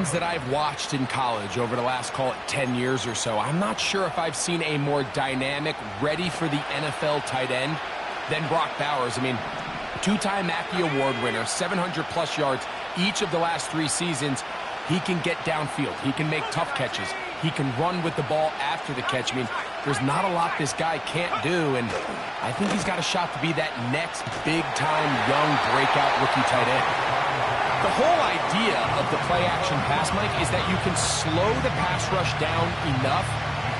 ones that I've watched in college over the last, call it 10 years or so, I'm not sure if I've seen a more dynamic, ready for the NFL tight end than Brock Bowers. I mean, two-time Mackey Award winner, 700-plus yards each of the last 3 seasons. He can get downfield. He can make tough catches. He can run with the ball after the catch. I mean, there's not a lot this guy can't do, and I think he's got a shot to be that next big-time young breakout rookie tight end. The whole idea of the play-action pass, Mike, is that you can slow the pass rush down enough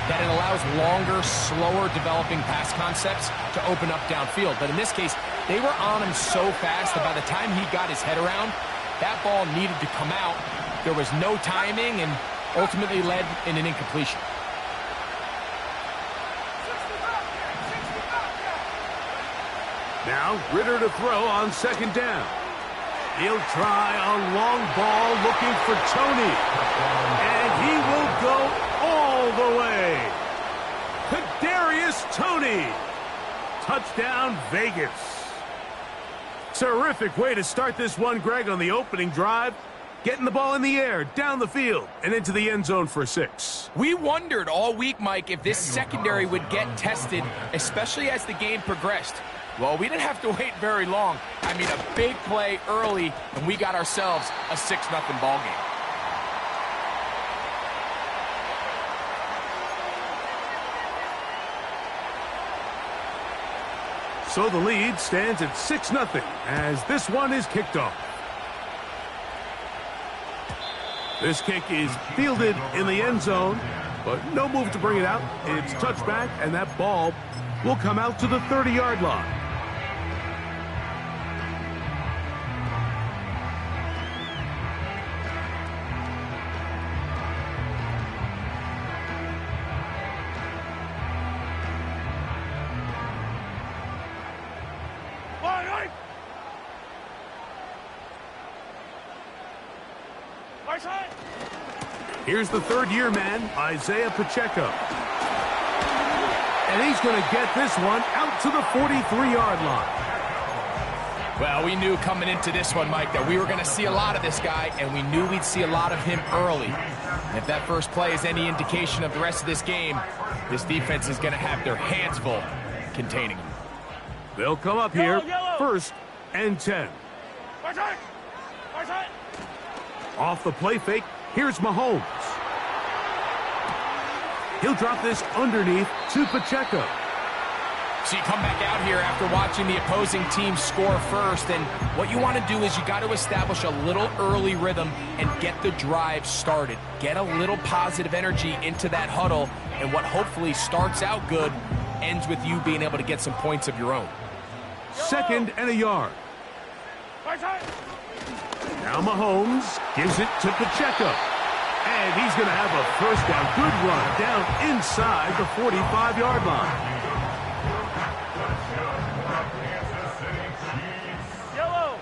that it allows longer, slower developing pass concepts to open up downfield. But in this case, they were on him so fast that by the time he got his head around, that ball needed to come out. There was no timing and ultimately led in an incompletion. Now, Ritter to throw on second down. He'll try a long ball looking for Toney. And he will go all the way. Kadarius Toney. Touchdown, Vegas. Terrific way to start this one, Greg, on the opening drive. Getting the ball in the air, down the field, and into the end zone for 6. We wondered all week, Mike, if this secondary would get tested, especially as the game progressed. Well, we didn't have to wait very long. I mean, a big play early, and we got ourselves a 6-0 ball game. So the lead stands at 6-0 as this one is kicked off. This kick is fielded in the end zone, but no move to bring it out. It's touchback, and that ball will come out to the 30-yard line. Here's the third-year man, Isaiah Pacheco. And he's going to get this one out to the 43-yard line. Well, we knew coming into this one, Mike, that we were going to see a lot of this guy, and we knew we'd see a lot of him early. And if that first play is any indication of the rest of this game, this defense is going to have their hands full containing him. They'll come up here, 1st and 10. Off the play fake, here's Mahomes. He'll drop this underneath to Pacheco. So you come back out here after watching the opposing team score first, and what you want to do is you got to establish a little early rhythm and get the drive started. Get a little positive energy into that huddle, and what hopefully starts out good ends with you being able to get some points of your own. 2nd and a yard. Now Mahomes gives it to Pacheco. And he's going to have a first down. Good run down inside the 45-yard line. Yellow.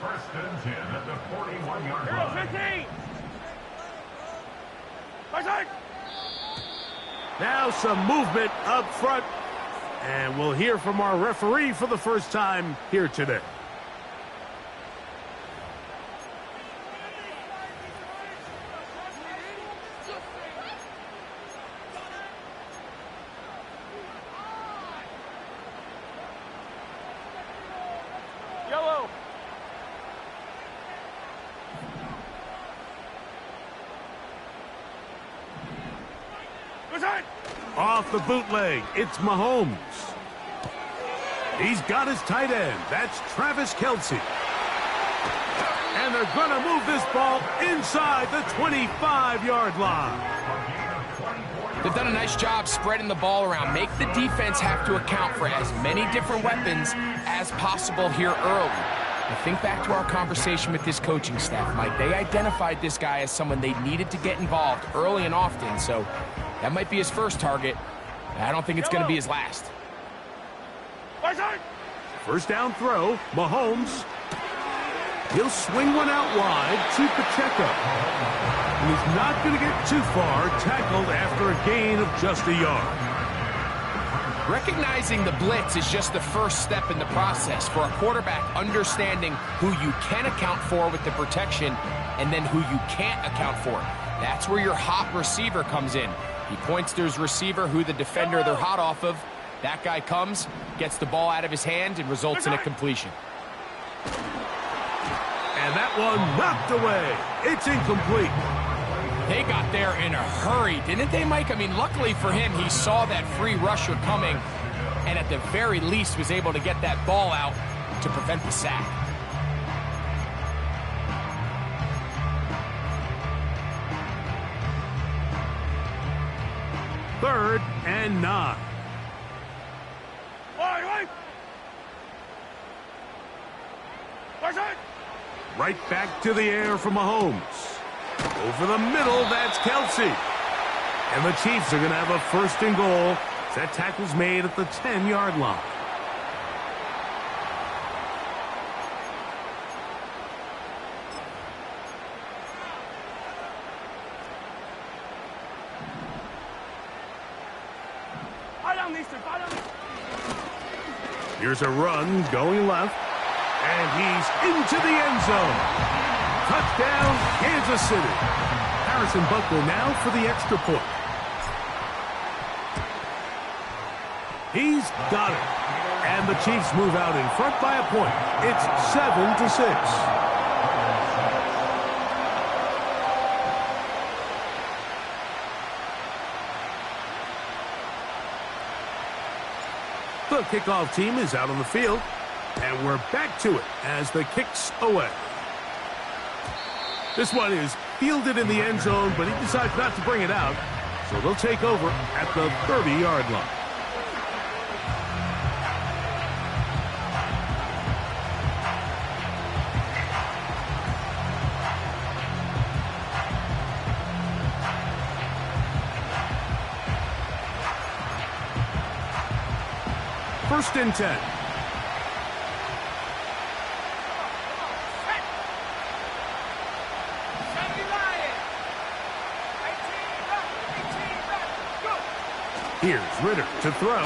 First and 10 at the 41-yard line. 15. Now some movement up front. And we'll hear from our referee for the first time here today. Off the bootleg, it's Mahomes. He's got his tight end. That's Travis Kelce. And they're going to move this ball inside the 25-yard line. They've done a nice job spreading the ball around. Make the defense have to account for as many different weapons as possible here early. Now think back to our conversation with this coaching staff, Mike. They identified this guy as someone they needed to get involved early and often, so that might be his first target. I don't think it's going to be his last. First down throw, Mahomes. He'll swing one out wide to Pacheco. He's not going to get too far, tackled after a gain of just a yard. Recognizing the blitz is just the first step in the process for a quarterback understanding who you can account for with the protection and then who you can't account for. That's where your hot receiver comes in. He points to his receiver, who the defender they're hot off of. That guy comes, gets the ball out of his hand, and results in a completion. And that one knocked away. It's incomplete. They got there in a hurry, didn't they, Mike? I mean, luckily for him, he saw that free rusher coming and at the very least was able to get that ball out to prevent the sack. Third and 9. Right back to the air from Mahomes. Over the middle, that's Kelsey. And the Chiefs are going to have a first and goal. That tackle's made at the 10-yard line. Here's a run going left. And he's into the end zone. Touchdown, Kansas City. Harrison Butker now for the extra point. He's got it. And the Chiefs move out in front by a point. It's 7-6. The kickoff team is out on the field. And we're back to it as the kick's away. This one is fielded in the end zone, but he decides not to bring it out. So they'll take over at the 30-yard line. First and 10. Here's Ritter to throw.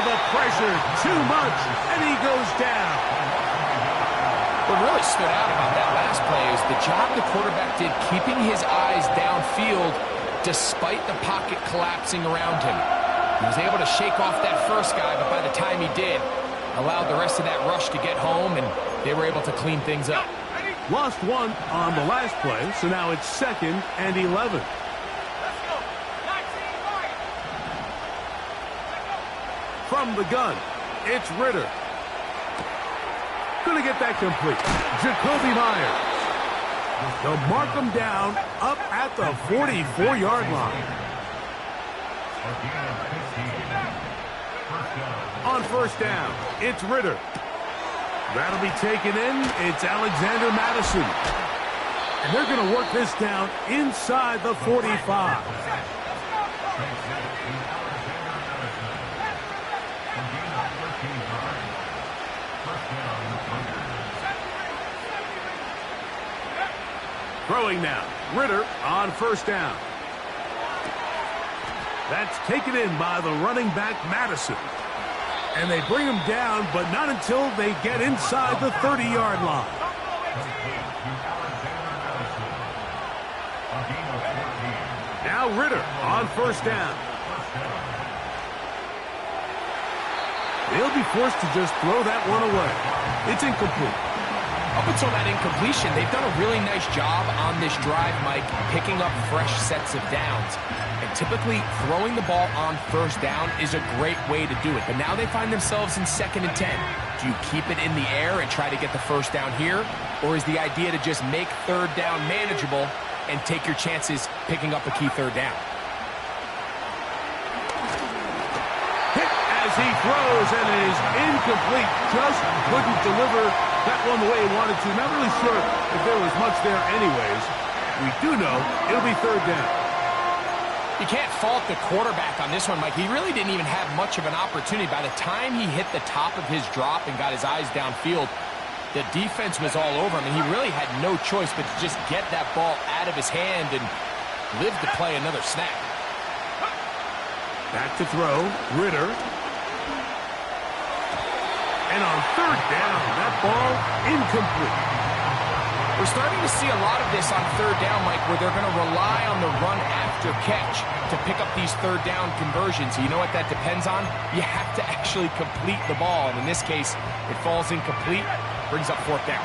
The pressure, too much, and he goes down. What really stood out about that last play is the job the quarterback did keeping his eyes downfield despite the pocket collapsing around him. He was able to shake off that first guy, but by the time he did, allowed the rest of that rush to get home, and they were able to clean things up. Lost one on the last play, so now it's 2nd and 11. From the gun, it's Ritter. Gonna get that complete. Jacoby Myers. They'll mark him down up at the 44-yard line. On first down, it's Ritter. That'll be taken in. It's Alexander Madison. And they're going to work this down inside the 45. Throwing now. Ritter on first down. That's taken in by the running back, Madison. And they bring him down, but not until they get inside the 30-yard line. Now Ritter on first down. They'll be forced to just throw that one away. It's incomplete. Up until that incompletion, they've done a really nice job on this drive, Mike, picking up fresh sets of downs. And typically, throwing the ball on first down is a great way to do it. But now they find themselves in 2nd and 10. Do you keep it in the air and try to get the first down here? Or is the idea to just make third down manageable and take your chances picking up a key third down? Hit as he throws, and it is incomplete. Just couldn't deliver that one the way he wanted to. Not really sure if there was much there anyways. We do know it'll be third down. You can't fault the quarterback on this one, Mike. He really didn't even have much of an opportunity. By the time he hit the top of his drop and got his eyes downfield, the defense was all over him, and he really had no choice but to just get that ball out of his hand and live to play another snap. Back to throw. Ritter. And on third down, that ball incomplete. We're starting to see a lot of this on third down, Mike, where they're going to rely on the run after catch to pick up these third down conversions. You know what that depends on? You have to actually complete the ball. And in this case, it falls incomplete, brings up fourth down.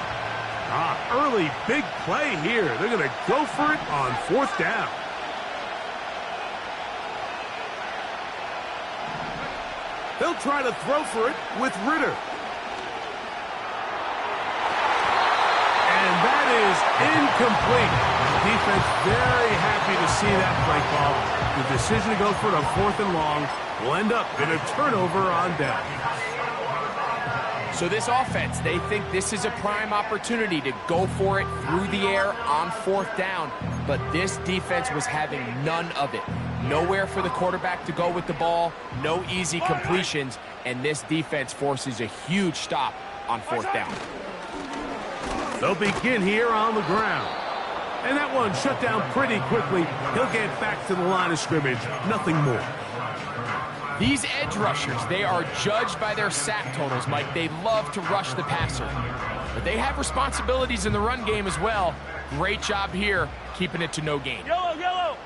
Early big play here. They're going to go for it on fourth down. They'll try to throw for it with Ritter. And that is incomplete. The defense very happy to see that play call. The decision to go for it on fourth and long will end up in a turnover on down. So this offense, they think this is a prime opportunity to go for it through the air on fourth down. But this defense was having none of it. Nowhere for the quarterback to go with the ball, no easy completions, and this defense forces a huge stop on fourth down. They'll begin here on the ground. And that one shut down pretty quickly. He'll get back to the line of scrimmage, nothing more. These edge rushers, they are judged by their sack totals, Mike. They love to rush the passer. But they have responsibilities in the run game as well. Great job here, keeping it to no gain. Yellow, yellow.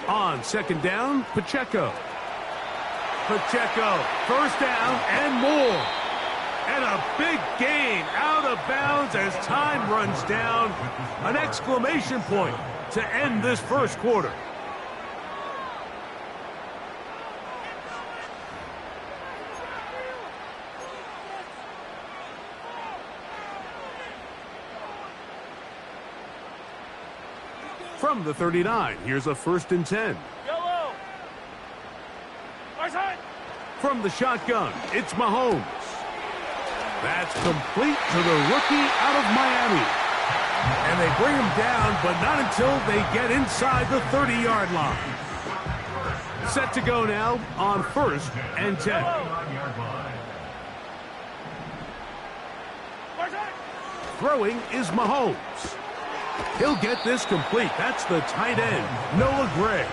On second down, Pacheco. Pacheco, first down and more. And a big gain out of bounds as time runs down. An exclamation point to end this first quarter. From the 39, here's a 1st and 10. Yellow. From the shotgun, it's Mahomes. That's complete to the rookie out of Miami. And they bring him down, but not until they get inside the 30-yard line. Set to go now on 1st and 10. Throwing is Mahomes. He'll get this complete. That's the tight end, Noah Gray.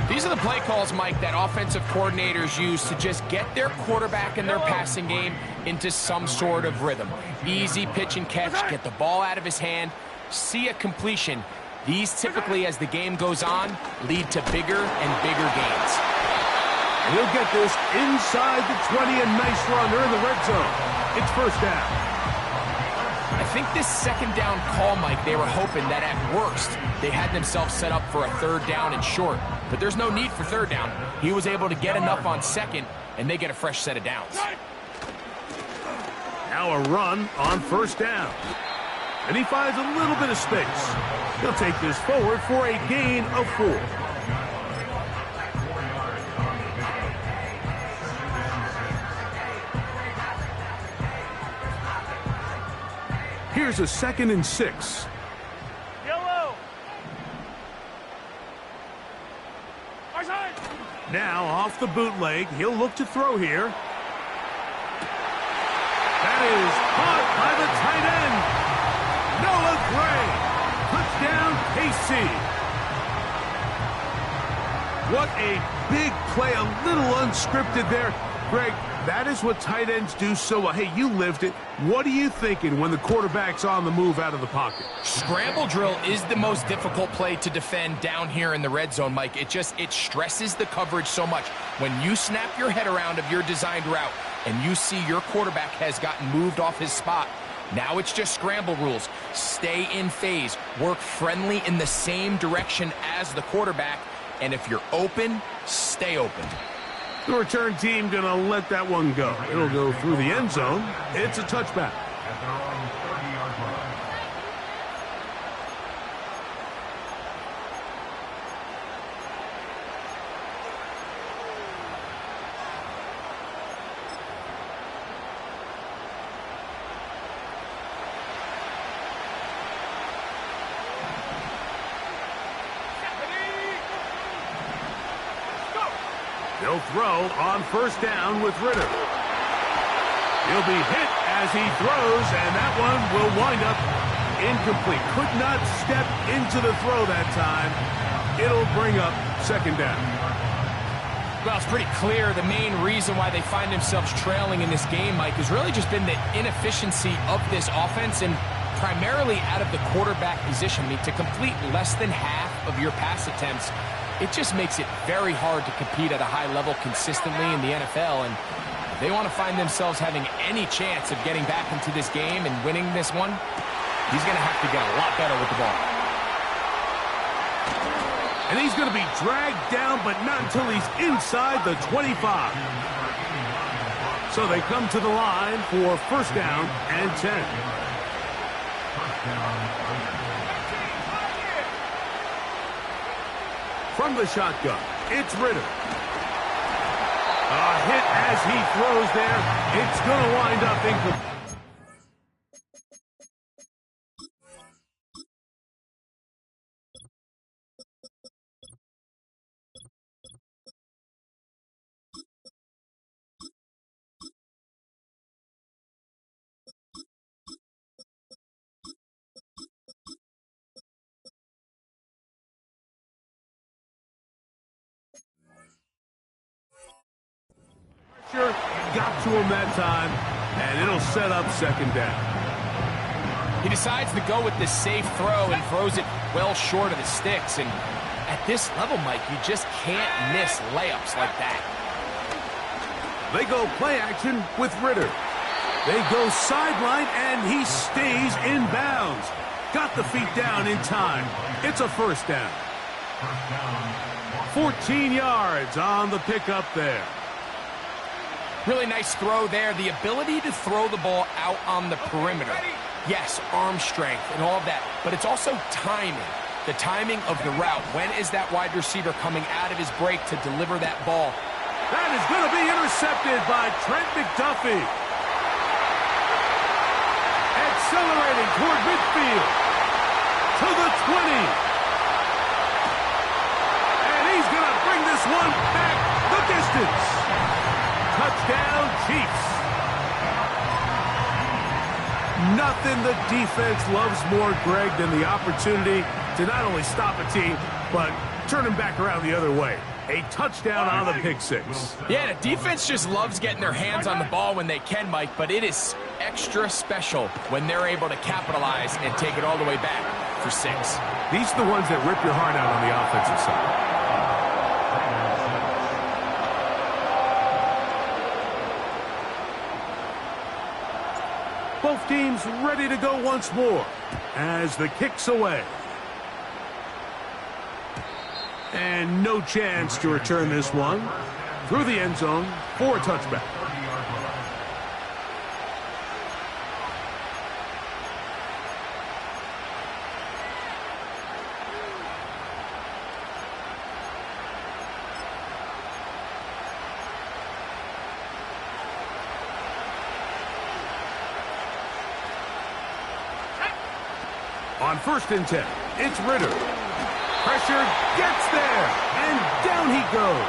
These are the play calls, Mike, that offensive coordinators use to just get their quarterback and their passing game into some sort of rhythm. Easy pitch and catch, get the ball out of his hand, see a completion. These typically, as the game goes on, lead to bigger and bigger gains. And he'll get this inside the 20, a nice run. They're in the red zone. It's first down. I think this second down call, Mike, they were hoping that at worst they had themselves set up for a third down and short. But there's no need for third down. He was able to get enough on second, and they get a fresh set of downs. Now a run on first down. And he finds a little bit of space. He'll take this forward for a gain of 4. Here's a 2nd and 6. Yellow. Now off the bootleg, he'll look to throw here. That is caught by the tight end, Noah Gray. Touchdown, KC. What a big play, a little unscripted there. Greg, that is what tight ends do so well. Hey, you lived it. What are you thinking when the quarterback's on the move out of the pocket? Scramble drill is the most difficult play to defend down here in the red zone, Mike. It stresses the coverage so much. When you snap your head around of your designed route and you see your quarterback has gotten moved off his spot, now it's just scramble rules. Stay in phase. Work friendly in the same direction as the quarterback. And if you're open, stay open. The return team going to let that one go. It'll go through the end zone. It's a touchback. At their own 30-yard line. They'll throw on first down with Ritter. He'll be hit as he throws, and that one will wind up Incomplete. Could not step into the throw that time. It'll bring up second down. Well, it's pretty clear the main reason why they find themselves trailing in this game, Mike, has really just been the inefficiency of this offense and primarily out of the quarterback position. I mean, to complete less than half of your pass attempts, it just makes it very hard to compete at a high level consistently in the NFL. And if they want to find themselves having any chance of getting back into this game and winning this one, he's going to have to get a lot better with the ball. And he's going to be dragged down, but not until he's inside the 25. So they come to the line for first down and 10. From the shotgun, it's Ridder. A hit as he throws there. It's going to wind up incomplete. Got to him that time, and it'll set up second down. He decides to go with this safe throw and throws it well short of the sticks. And at this level, Mike, you just can't miss layups like that. They go play action with Ridder. They go sideline, and he stays in bounds. Got the feet down in time. It's a first down. 14 yards on the pickup there. Really nice throw there. The ability to throw the ball out on the perimeter. Yes, arm strength and all of that, but it's also timing. The timing of the route. When is that wide receiver coming out of his break to deliver that ball? That is going to be intercepted by Trent McDuffie. Accelerating toward midfield. To the 20. And he's going to bring this one back the distance. Touchdown, Chiefs. Nothing the defense loves more, Greg, than the opportunity to not only stop a team, but turn them back around the other way. A touchdown on the pick six. Yeah, the defense just loves getting their hands on the ball when they can, Mike, but it is extra special when they're able to capitalize and take it all the way back for six. These are the ones that rip your heart out on the offensive side. Both teams ready to go once more as the kick's away. And no chance to return this one through the end zone for a touchback. On first and 10, it's Ridder. Pressure gets there, and down he goes.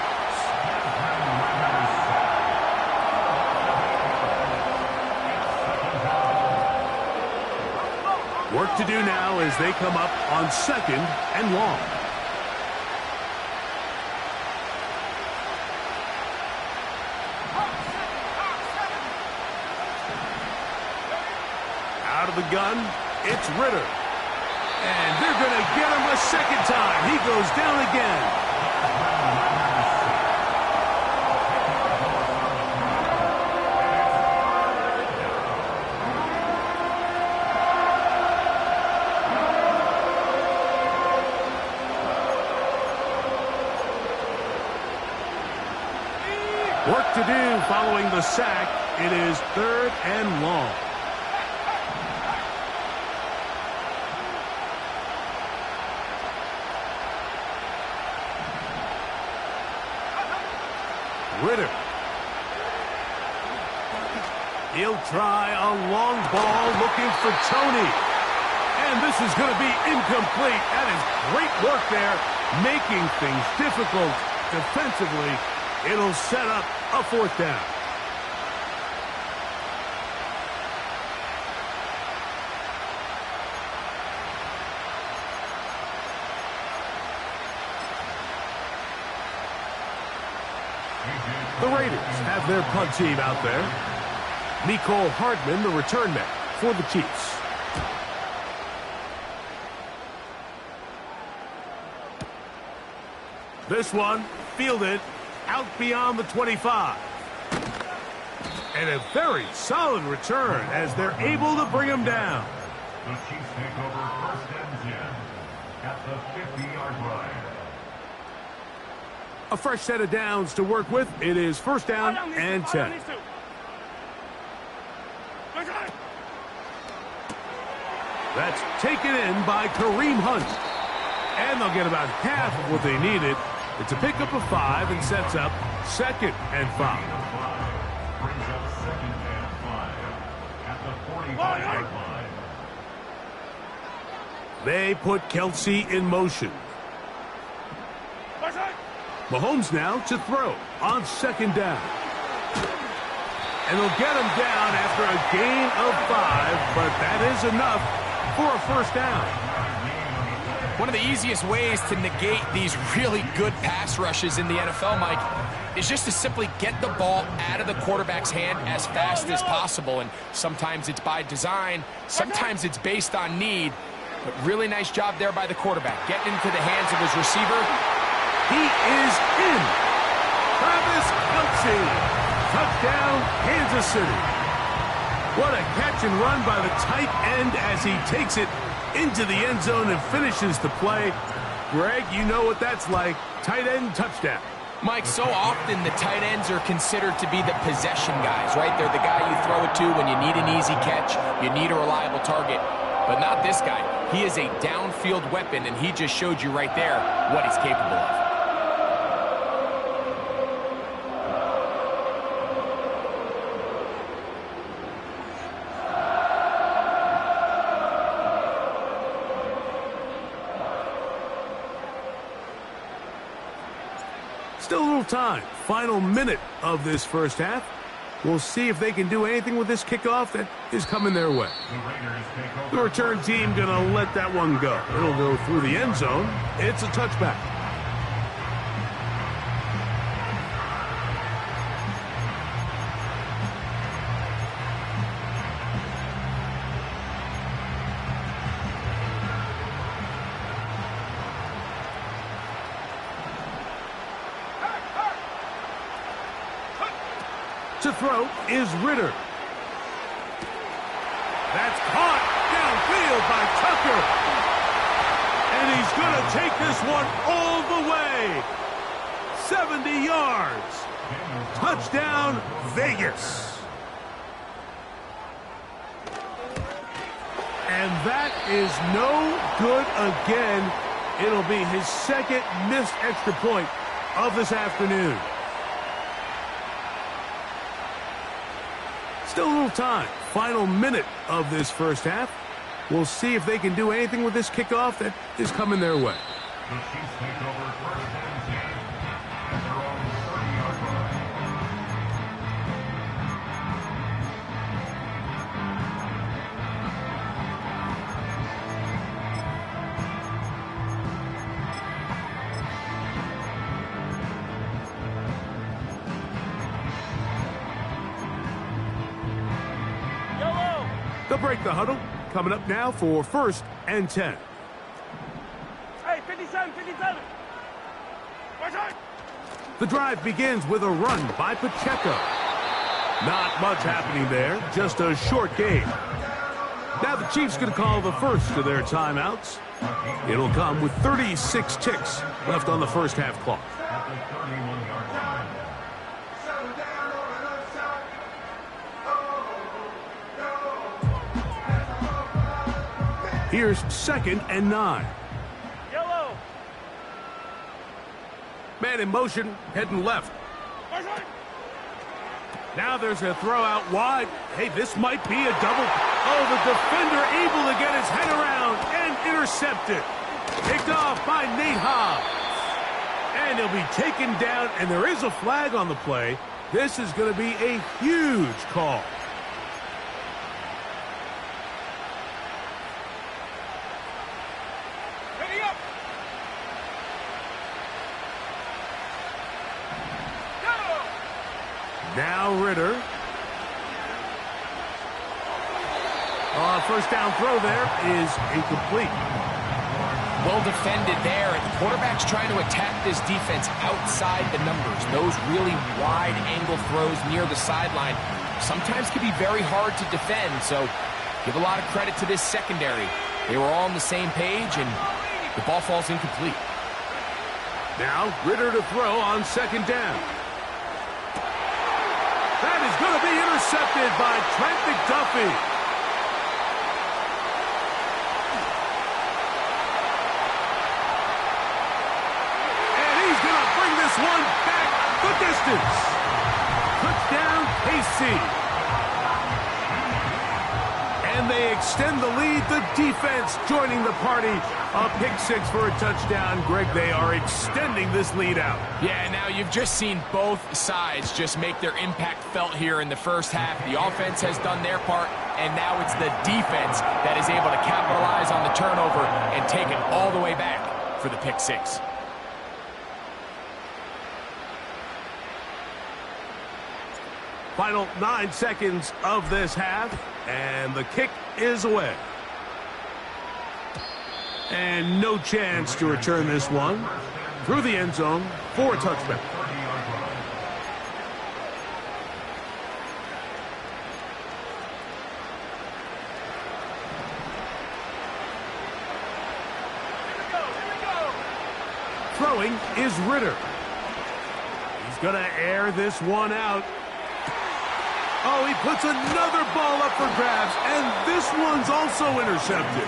Work to do now as they come up on second and long. Out of the gun, it's Ridder. And they're going to get him a second time. He goes down again. Work to do following the sack. It is third and long. Ridder. He'll try a long ball looking for Tony. And this is going to be incomplete. That is great work there, making things difficult defensively. It'll set up a fourth down. The Raiders have their punt team out there. Mecole Hardman, the return man for the Chiefs. This one fielded out beyond the 25. And a very solid return as they're able to bring him down. The Chiefs take over first and 10 at the 50-yard line. A fresh set of downs to work with. It is first down and 10. That's taken in by Kareem Hunt. And they'll get about half of what they needed. It's a pickup of 5 and sets up second and 5. Brings up second and 5 at the 45-yard line. They put Kelce in motion. Mahomes now to throw on second down. And they'll get him down after a gain of 5, but that is enough for a first down. One of the easiest ways to negate these really good pass rushes in the NFL, Mike, is just to simply get the ball out of the quarterback's hand as fast as possible. And sometimes it's by design, sometimes it's based on need. But really nice job there by the quarterback, getting into the hands of his receiver. He is in. Travis Kelce. Touchdown, Kansas City. What a catch and run by the tight end as he takes it into the end zone and finishes the play. Greg, you know what that's like. Tight end touchdown. Mike, so often the tight ends are considered to be the possession guys, right? They're the guy you throw it to when you need an easy catch, you need a reliable target. But not this guy. He is a downfield weapon, and he just showed you right there what he's capable of. Still a little time. Final minute of this first half. We'll see if they can do anything with this kickoff that is coming their way. The return team going to let that one go. It'll go through the end zone. It's a touchback. To throw is Ritter. That's caught downfield by Tucker. And he's going to take this one all the way. 70 yards. Touchdown, Vegas. And that is no good again. It'll be his second missed extra point of this afternoon. Still a little time. Final minute of this first half. We'll see if they can do anything with this kickoff that is coming their way. The Chiefs take over first and 10 at their own 30-yard line. They'll break the huddle. Coming up now for first and 10. Hey, 57, 57. The drive begins with a run by Pacheco. Not much happening there, just a short game. Now the Chiefs going to call the first of their timeouts. It'll come with 36 ticks left on the first half clock. At the 31-yard line. Here's second and 9. Yellow. Man in motion, heading left. Now there's a throw out wide. Hey, this might be a double. Oh, the defender able to get his head around and intercept it. Picked off by Nate Hobbs. And he'll be taken down, and there is a flag on the play. This is going to be a huge call. Ready up. Go. Now Ritter. First down throw there is incomplete. Well defended there, and the quarterback's trying to attack this defense outside the numbers. Those really wide angle throws near the sideline sometimes can be very hard to defend, so give a lot of credit to this secondary. They were all on the same page, and the ball falls incomplete. Now Ritter to throw on second down. That is going to be intercepted by Trent McDuffie. One back the distance. Touchdown, KC. And they extend the lead. The defense joining the party. A pick six for a touchdown. Greg, they are extending this lead out. Yeah, now you've just seen both sides just make their impact felt here in the first half. The offense has done their part, and now it's the defense that is able to capitalize on the turnover and take it all the way back for the pick six. Final 9 seconds of this half, and the kick is away. And no chance to return this one through the end zone for a touchback. Throwing is Ritter. He's going to air this one out. Oh, he puts another ball up for grabs, and this one's also intercepted.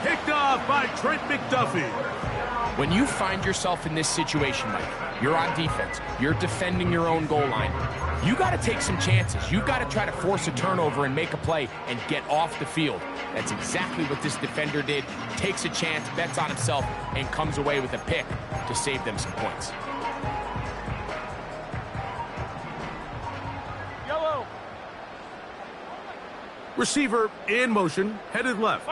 Picked off by Trent McDuffie. When you find yourself in this situation, Mike, you're on defense, you're defending your own goal line, you got to take some chances. You've got to try to force a turnover and make a play and get off the field. That's exactly what this defender did. Takes a chance, bets on himself, and comes away with a pick to save them some points. Receiver in motion, headed left.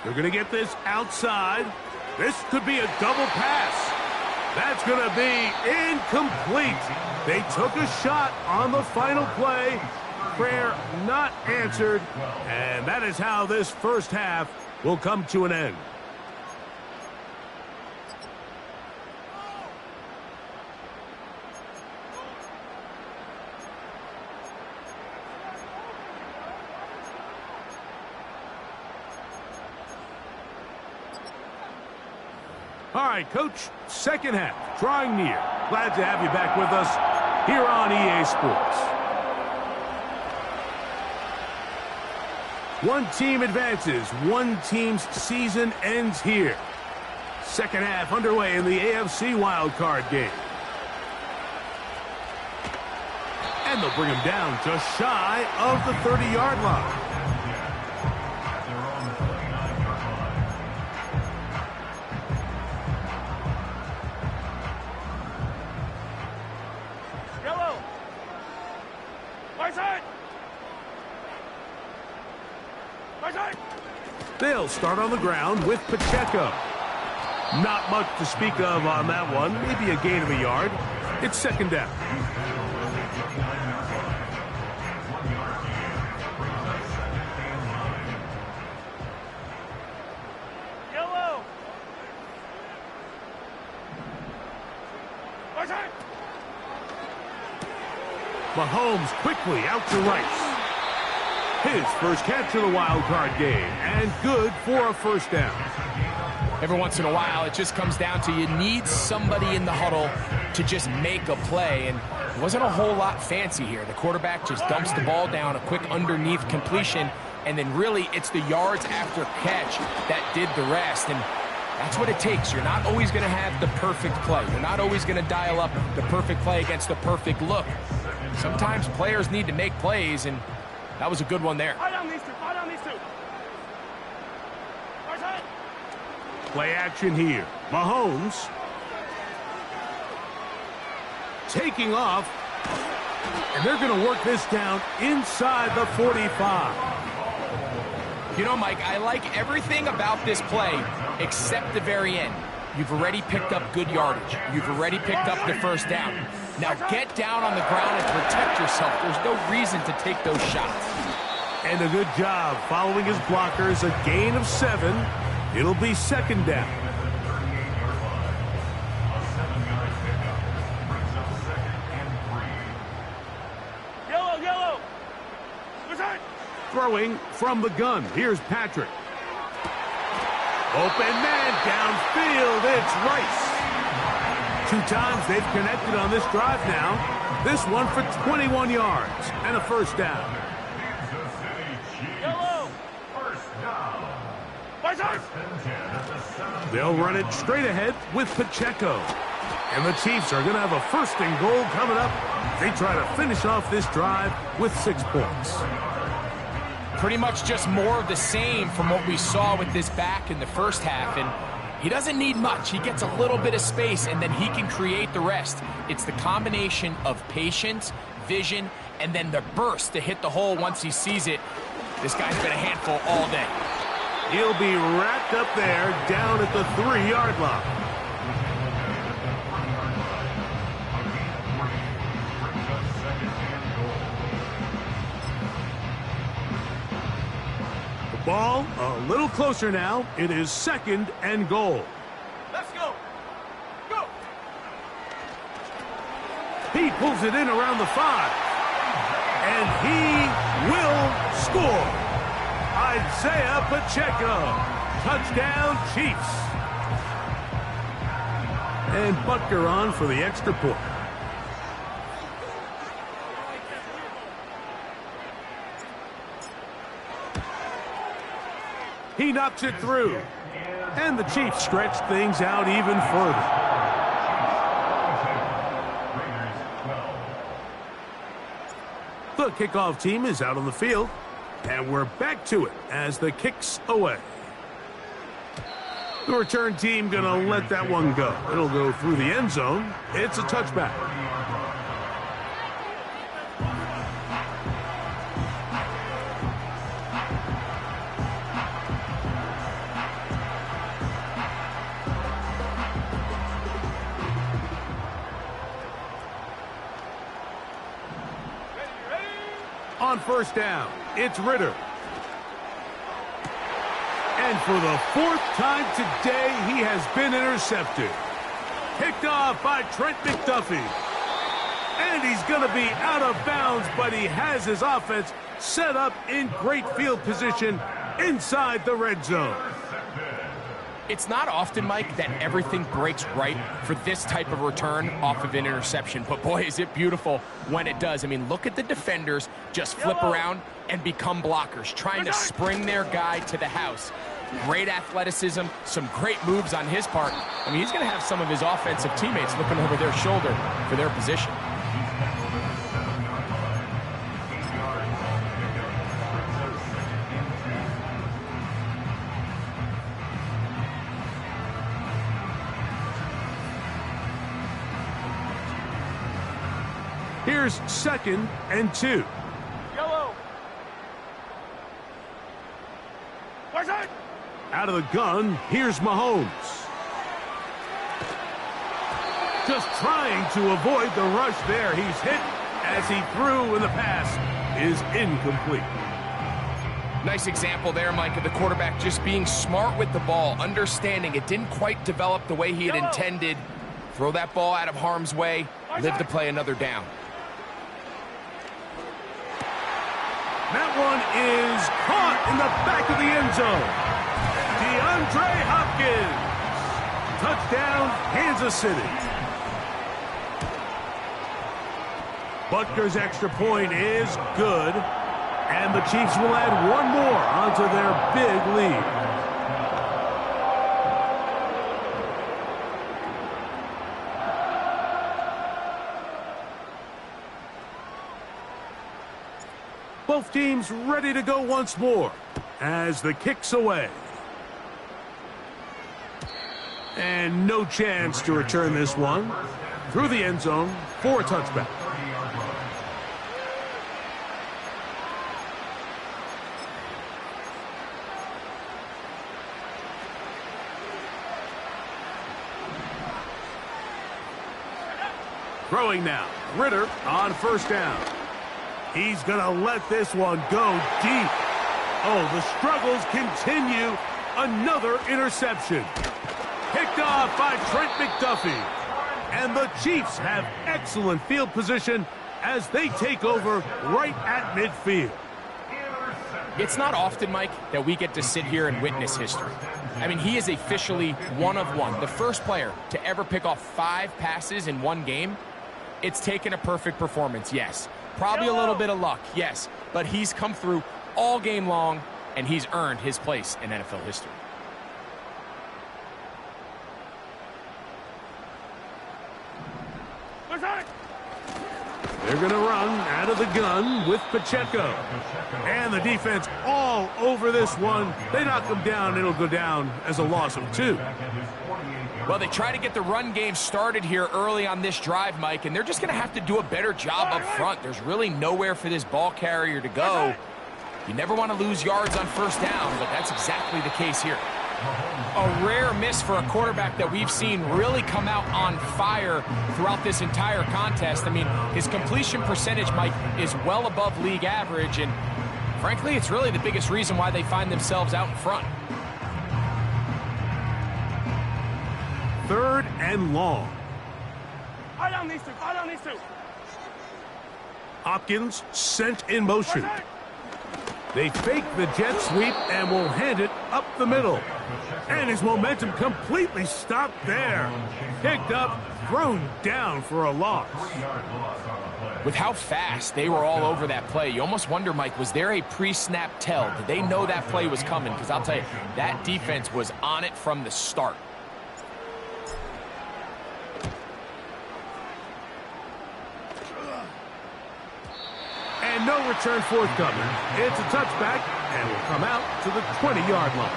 They're going to get this outside. This could be a double pass. That's going to be incomplete. They took a shot on the final play. Prayer not answered. And that is how this first half will come to an end. All right, Coach, second half, drawing near. Glad to have you back with us here on EA Sports. One team advances. One team's season ends here. Second half underway in the AFC wildcard game. And they'll bring him down just shy of the 30-yard line. They'll start on the ground with Pacheco. Not much to speak of on that one. Maybe a gain of a yard. It's second down. Yellow. Mahomes quickly out to Rice. His first catch of the wild card game, and good for a first down. Every once in a while, it just comes down to you need somebody in the huddle to just make a play, and it wasn't a whole lot fancy here. The quarterback just dumps the ball down, a quick underneath completion, and then really it's the yards after catch that did the rest, and that's what it takes. You're not always going to have the perfect play. You're not always going to dial up the perfect play against the perfect look. Sometimes players need to make plays, and that was a good one there. Play action here. Mahomes taking off, and they're going to work this down inside the 45. You know, Mike, I like everything about this play except the very end. You've already picked up good yardage. You've already picked up the first down. Now get down on the ground and protect yourself. There's no reason to take those shots. And a good job following his blockers, a gain of 7. It'll be second down. A 7-yard pickup brings up second and 3. Yellow. Return. Throwing from the gun. Here's Patrick. Open man downfield. It's Rice. 2 times they've connected on this drive now. This one for 21 yards and a first down. Kansas City Chiefs. Yellow. First down. Return. First and 10 at the 7. They'll run it straight ahead with Pacheco. And the Chiefs are going to have a first and goal coming up. They try to finish off this drive with 6 points. Pretty much just more of the same from what we saw with this back in the first half. And he doesn't need much. He gets a little bit of space, and then he can create the rest. It's the combination of patience, vision, and then the burst to hit the hole once he sees it. This guy's been a handful all day. He'll be wrapped up there down at the 3-yard line. Ball a little closer now. It is second and goal. Let's go. Go. He pulls it in around the 5. And he will score. Isaiah Pacheco. Touchdown, Chiefs. And Butker on for the extra point. He knocks it through. And the Chiefs stretch things out even further. The kickoff team is out on the field. And we're back to it as the kick's away. The return team going to let that one go. It'll go through the end zone. It's a touchback. On first down, it's Ritter. And for the 4th time today, he has been intercepted. Picked off by Trent McDuffie. And he's going to be out of bounds, but he has his offense set up in great field position inside the red zone. It's not often, Mike, that everything breaks right for this type of return off of an interception. But, boy, is it beautiful when it does. I mean, look at the defenders just flip around and become blockers, trying to spring their guy to the house. Great athleticism, some great moves on his part. I mean, he's going to have some of his offensive teammates looking over their shoulder for their position. Here's second and 2. Yellow. Return. Out of the gun, here's Mahomes. Just trying to avoid the rush there. He's hit as he threw, and the pass is incomplete. Nice example there, Mike, of the quarterback just being smart with the ball, understanding it didn't quite develop the way he had intended. Throw that ball out of harm's way, live to play another down. That one is caught in the back of the end zone. DeAndre Hopkins. Touchdown, Kansas City. Butker's extra point is good. And the Chiefs will add one more onto their big lead. Both teams ready to go once more as the kick's away. And no chance to return this one through the end zone for a touchback. Throwing now. Ritter on first down. He's going to let this one go deep. Oh, the struggles continue. Another interception. Picked off by Trent McDuffie. And the Chiefs have excellent field position as they take over right at midfield. It's not often, Mike, that we get to sit here and witness history. I mean, he is officially one of one. The first player to ever pick off 5 passes in one game. It's taken a perfect performance, yes. Probably a little bit of luck, yes. But he's come through all game long, and he's earned his place in NFL history. They're going to run out of the gun with Pacheco. And the defense all over this one. They knock him down. It'll go down as a loss of 2. Well, they try to get the run game started here early on this drive, Mike, and they're just going to have to do a better job up front. There's really nowhere for this ball carrier to go. You never want to lose yards on first down, but that's exactly the case here. A rare miss for a quarterback that we've seen really come out on fire throughout this entire contest. I mean, his completion percentage, Mike, is well above league average, and frankly, it's really the biggest reason why they find themselves out in front. 3rd and long. I don't need to. Hopkins sent in motion. They fake the jet sweep and will hand it up the middle. And his momentum completely stopped there. Picked up, thrown down for a loss. With how fast they were all over that play, you almost wonder, Mike, was there a pre-snap tell? Did they know that play was coming? Because I'll tell you, that defense was on it from the start. And no return forthcoming. It's a touchback and will come out to the 20-yard line.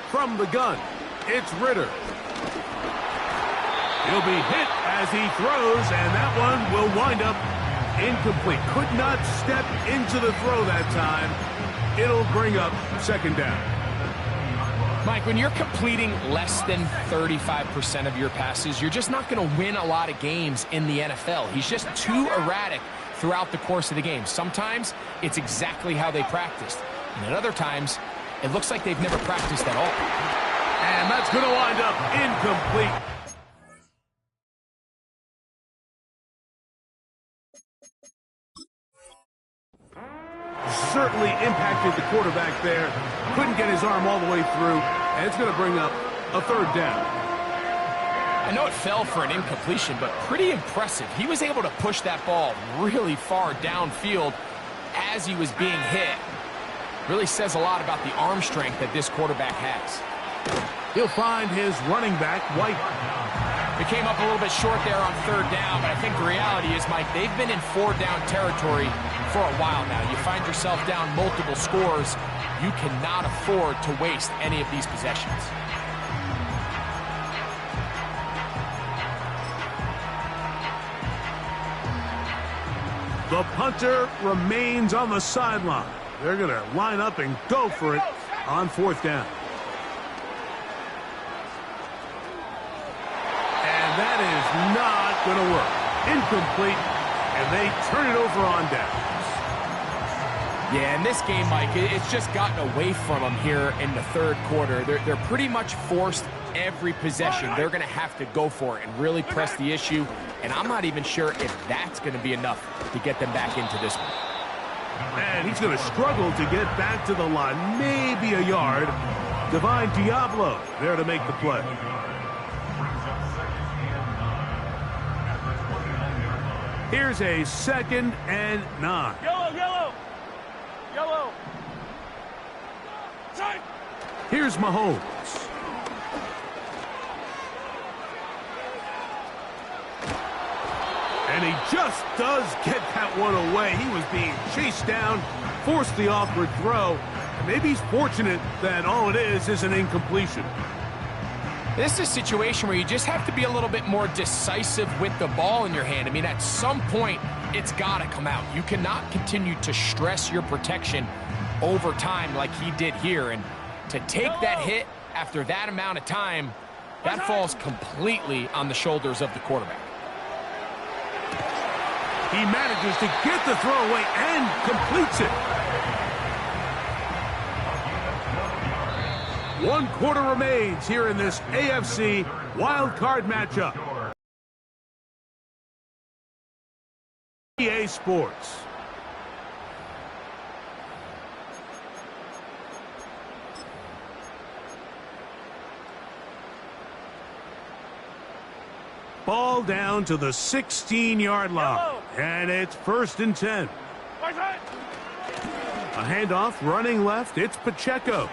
From the gun, it's Ritter. He'll be hit as he throws, and that one will wind up incomplete. Could not step into the throw that time. It'll bring up 2nd down. Mike, when you're completing less than 35% of your passes, you're just not going to win a lot of games in the NFL. He's just too erratic throughout the course of the game. Sometimes it's exactly how they practiced. And at other times, it looks like they've never practiced at all. And that's going to wind up incomplete. Certainly impacted the quarterback there. Couldn't get his arm all the way through. And it's going to bring up a 3rd down. I know it fell for an incompletion, but pretty impressive. He was able to push that ball really far downfield as he was being hit. Really says a lot about the arm strength that this quarterback has. He'll find his running back, White. It came up a little bit short there on 3rd down, but I think the reality is, Mike, they've been in 4-down territory for a while now. You find yourself down multiple scores, you cannot afford to waste any of these possessions. The punter remains on the sideline. They're going to line up and go for it on 4th down. And that is not going to work. Incomplete, and they turn it over on downs. Yeah, in this game, Mike, it's just gotten away from them here in the 3rd quarter. They're pretty much forced every possession. They're going to have to go for it and really press the issue, and I'm not even sure if that's going to be enough to get them back into this one. And he's going to struggle to get back to the line, maybe a yard. Divine Diablo there to make the play. Here's a 2nd and 9. Yellow. Time. Here's Mahomes. And he just does get that one away. He was being chased down, forced the awkward throw. And maybe he's fortunate that all it is an incompletion. This is a situation where you just have to be a little bit more decisive with the ball in your hand. I mean, at some point, it's got to come out. You cannot continue to stress your protection over time like he did here. And to take that hit after that amount of time, that falls completely on the shoulders of the quarterback. He manages to get the throw away and completes it. 1 quarter remains here in this AFC wild card matchup. EA Sports. Ball down to the 16-yard line, and it's 1st and 10. A handoff running left. It's Pacheco.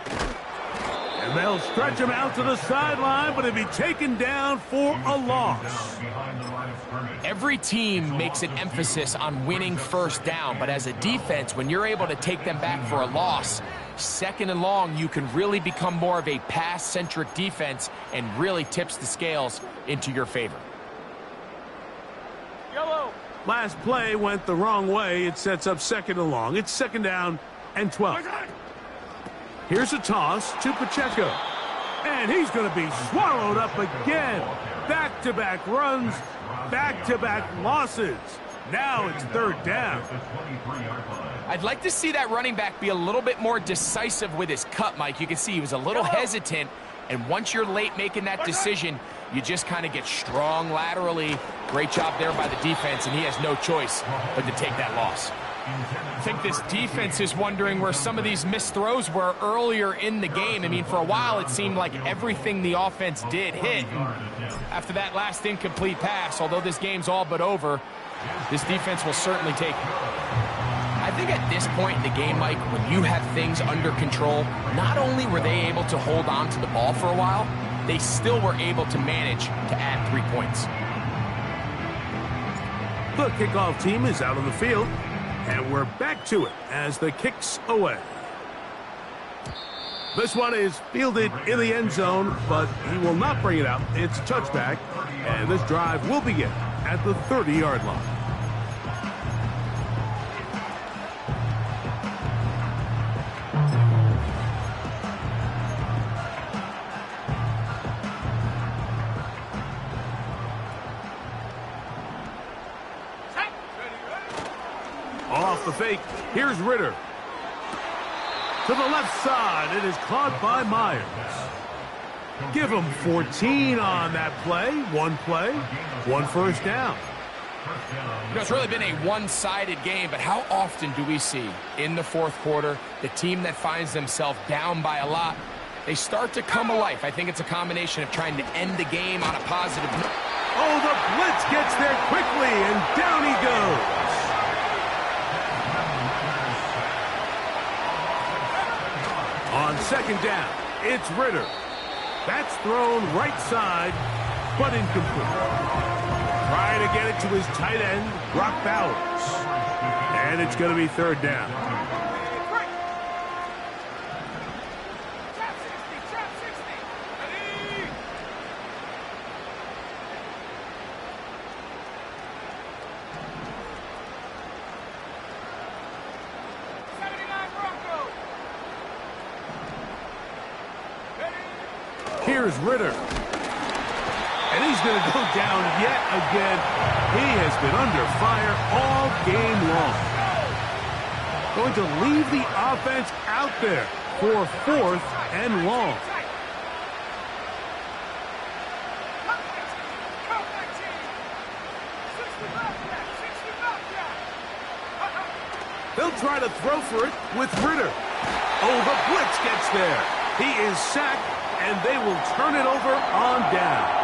And they'll stretch him out to the sideline, but he'll be taken down for a loss. Every team makes an emphasis on winning first down, but as a defense, when you're able to take them back for a loss, 2nd and long, you can really become more of a pass-centric defense and really tips the scales into your favor. Last play went the wrong way. It sets up 2nd and long. It's 2nd down and 12. Here's a toss to Pacheco. And he's going to be swallowed up again. Back-to-back runs, back-to-back losses. Now it's 3rd down. I'd like to see that running back be a little bit more decisive with his cut, Mike. You can see he was a little hesitant, and once you're late making that decision, you just kind of get strong laterally. Great job there by the defense, and he has no choice but to take that loss. I think this defense is wondering where some of these missed throws were earlier in the game. I mean, for a while, it seemed like everything the offense did hit. And after that last incomplete pass, although this game's all but over, this defense will certainly take it. I think at this point in the game, Mike, when you have things under control, not only were they able to hold on to the ball for a while, they still were able to manage to add 3 points. The kickoff team is out on the field, and we're back to it as the kick's away. This one is fielded in the end zone, but he will not bring it out. It's a touchback, and this drive will begin at the 30-yard line. Off the fake, here's Ritter. To the left side, it is caught by Myers. Give him 14 on that play, 1 first down. You know, it's really been a one-sided game, but how often do we see in the 4th quarter the team that finds themselves down by a lot, they start to come alive? I think it's a combination of trying to end the game on a positive note. Oh, the blitz gets there quickly, and down he goes. On 2nd down, it's Ritter. That's thrown right side, but incomplete. Trying to get it to his tight end, Brock Bowers. And it's going to be 3rd down. Here's Ritter. And he's going to go down yet again. He has been under fire all game long. Going to leave the offense out there for 4th and long. They'll try to throw for it with Ritter. Oh, the blitz gets there. He is sacked, and they will turn it over on downs.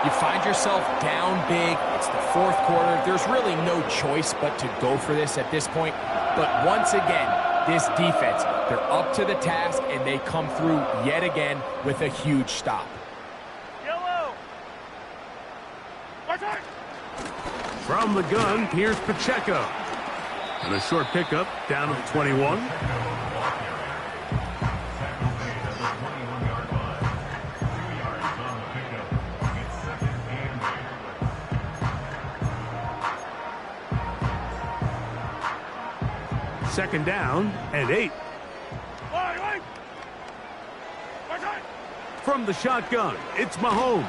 You find yourself down big. It's the 4th quarter. There's really no choice but to go for this at this point. But once again, this defense, they're up to the task, and they come through yet again with a huge stop. Yellow. From the gun, here's Pacheco. And a short pickup down to the 21. Second down and 8. From the shotgun, it's Mahomes.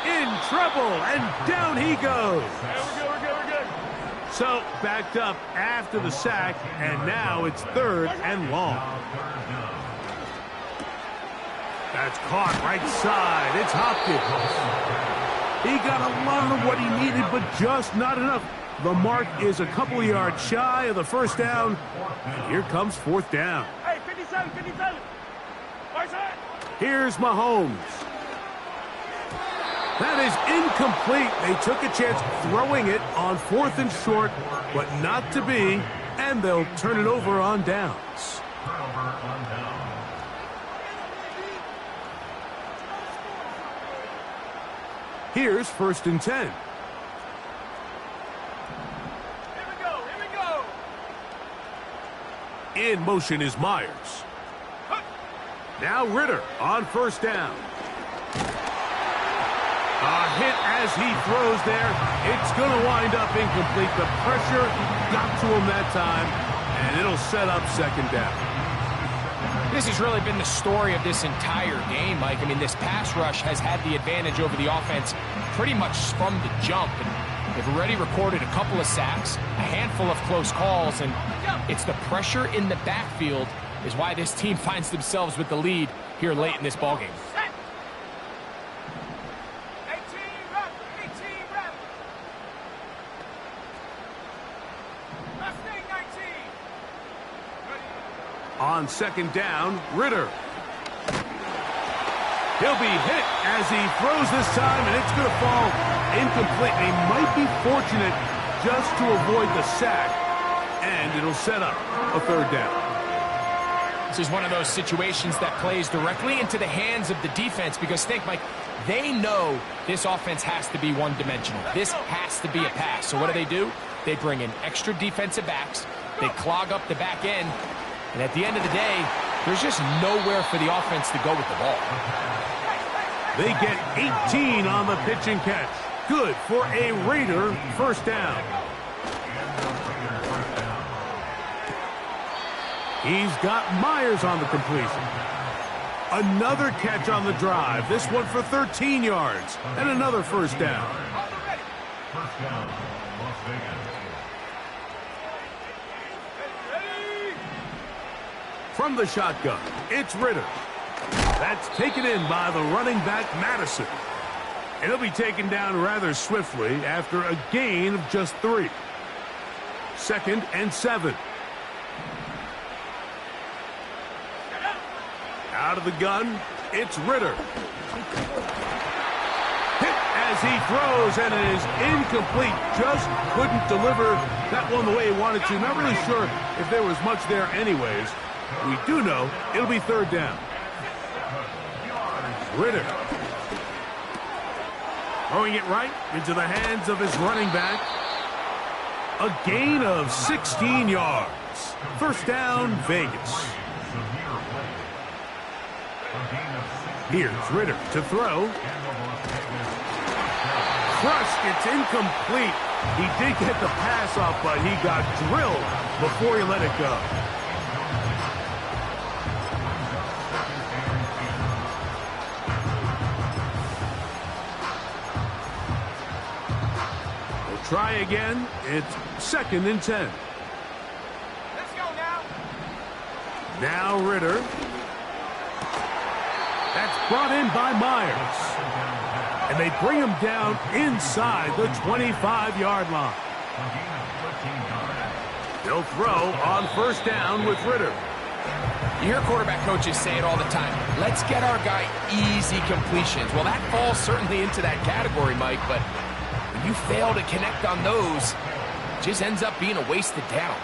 In trouble, and down he goes. We're good. So, backed up after the sack, and now it's 3rd and long. That's caught right side. It's Hopkins. He got a lot of what he needed, but just not enough. The mark is a couple of yards shy of the first down. And here comes 4th down. Hey, 57. Here's Mahomes. That is incomplete. They took a chance throwing it on 4th and short, but not to be, and they'll turn it over on downs. Here's 1st and 10. Here we go. In motion is Myers. Now Ritter on 1st down. A hit as he throws there. It's going to wind up incomplete. The pressure got to him that time, and it'll set up 2nd down. This has really been the story of this entire game, Mike. I mean, this pass rush has had the advantage over the offense pretty much from the jump. And they've already recorded a couple of sacks, a handful of close calls, and it's the pressure in the backfield is why this team finds themselves with the lead here late in this ballgame. 18 rep. Last thing, 19. On 2nd down, Ritter. He'll be hit as he throws this time, and it's going to fall incomplete. They might be fortunate just to avoid the sack, and it'll set up a 3rd down. This is one of those situations that plays directly into the hands of the defense because think, Mike, they know this offense has to be one-dimensional. This has to be a pass. So what do? They bring in extra defensive backs. They clog up the back end. And at the end of the day, there's just nowhere for the offense to go with the ball. They get 18 on the pitch and catch. Good for a Raider 1st down. He's got Myers on the completion. Another catch on the drive. This one for 13 yards. And another 1st down. First down, Las Vegas. From the shotgun, it's Ritter. That's taken in by the running back, Madison. And he'll be taken down rather swiftly after a gain of just 3. 2nd and 7. Out of the gun, it's Ritter. Hit as he throws, and it is incomplete. Just couldn't deliver that one the way he wanted to. Not really sure if there was much there anyways. We do know it'll be 3rd down. Ritter. Throwing it right into the hands of his running back. A gain of 16 yards. 1st down, Vegas. Here's Ritter to throw. Crushed, it's incomplete. He did get the pass off, but he got drilled before he let it go. We'll try again. It's 2nd and 10. Let's go now. Now Ritter. That's brought in by Myers. And they bring him down inside the 25-yard line. They'll throw on 1st down with Ritter. You hear quarterback coaches say it all the time. Let's get our guy easy completions. Well, that falls certainly into that category, Mike, but when you fail to connect on those, it just ends up being a wasted down.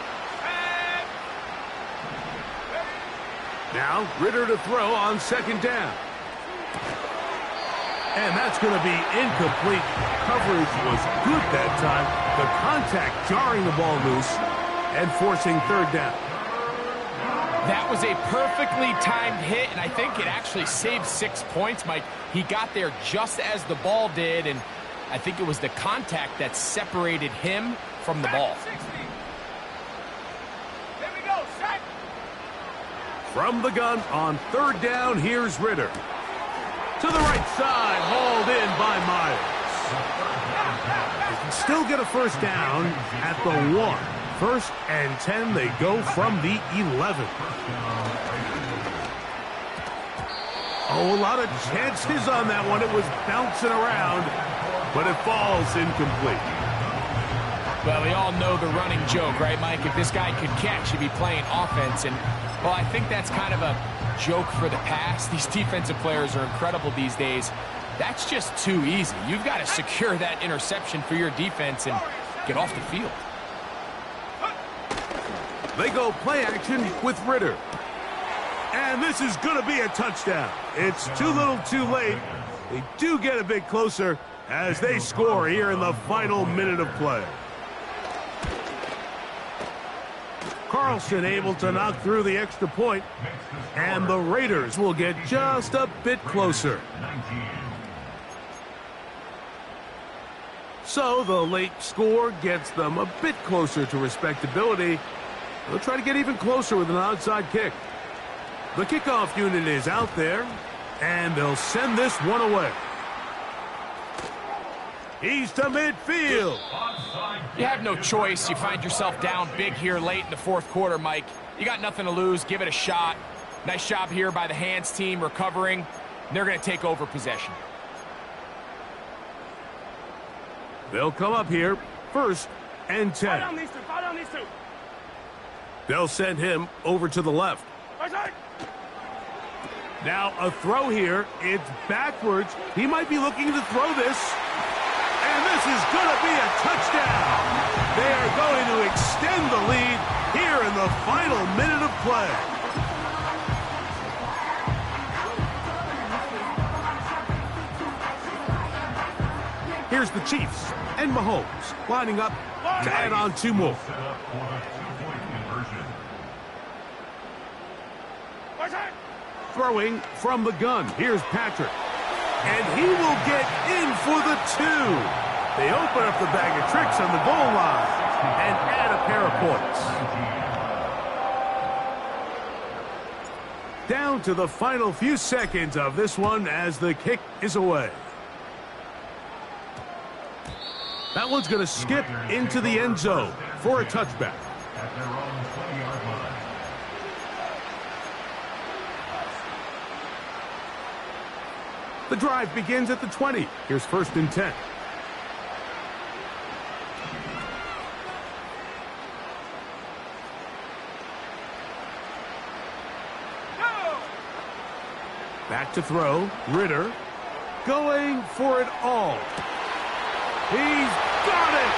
Now Ritter to throw on 2nd down. And that's going to be incomplete. Coverage was good that time. The contact jarring the ball loose and forcing 3rd down. That was a perfectly timed hit, and I think it actually saved 6 points, Mike. He got there just as the ball did, and I think it was the contact that separated him from the ball. 60. Here we go. From the gun on third down, here's Ritter. To the right side, hauled in by Myers. They can still get a first down at the 1. 1st and 10, they go from the 11. Oh, a lot of chances on that one. It was bouncing around, but it falls incomplete. Well, we all know the running joke, right, Mike? If this guy could catch, he'd be playing offense. And, well, I think that's kind of a joke for the past. These defensive players are incredible these days. That's just too easy. You've got to secure that interception for your defense and get off the field. They go play action with Ritter. And this is going to be a touchdown. It's too little too late. They do get a bit closer as they score here in the final minute of play. Carlson able to knock through the extra point, and the Raiders will get just a bit closer. So the late score gets them a bit closer to respectability. They'll try to get even closer with an onside kick. The kickoff unit is out there, and they'll send this one away. He's to midfield. You have no choice. You find yourself down big here late in the 4th quarter, Mike. You got nothing to lose. Give it a shot. Nice job here by the hands team recovering. They're going to take over possession. They'll come up here, 1st and 10. They'll send him over to the left. Now a throw here. It's backwards. He might be looking to throw this. And this is going to be a touchdown. They are going to extend the lead here in the final minute of play. Here's the Chiefs and Mahomes lining up to add on 2 more. Throwing from the gun. Here's Patrick. And he will get in for the 2. They open up the bag of tricks on the goal line and add a pair of points. Down to the final few seconds of this one as the kick is away. That one's going to skip into the end zone for a touchback. At their own 20-yard line. The drive begins at the 20. Here's 1st and 10. Back to throw. Ritter going for it all. He's got it!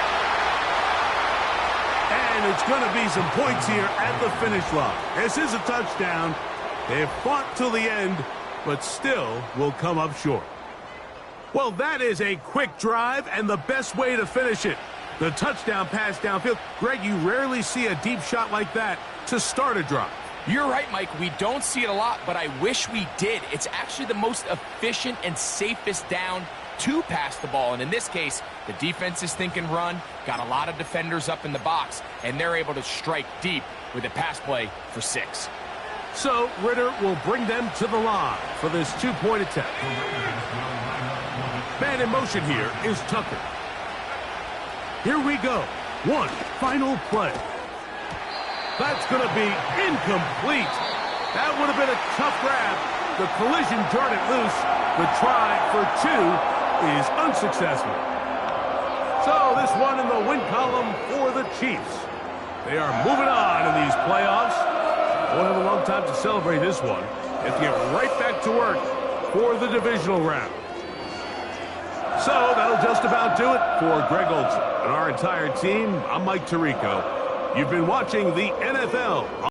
And it's going to be some points here at the finish line. This is a touchdown. They've fought till the end, but still will come up short. Well, that is a quick drive and the best way to finish it. The touchdown pass downfield. Greg, you rarely see a deep shot like that to start a drive. You're right, Mike. We don't see it a lot, but I wish we did. It's actually the most efficient and safest down to pass the ball. And in this case, the defense is thinking run, got a lot of defenders up in the box, and they're able to strike deep with a pass play for 6. So Ritter will bring them to the line for this 2-point attempt. Man in motion here is Tucker. Here we go. One final play. That's going to be incomplete. That would have been a tough grab. The collision turned it loose. The try for 2 is unsuccessful. So this one in the win column for the Chiefs. They are moving on in these playoffs. Won't have a long time to celebrate this one. They have to get right back to work for the divisional round. So that'll just about do it for Greg Olsen and our entire team. I'm Mike Tirico. You've been watching the NFL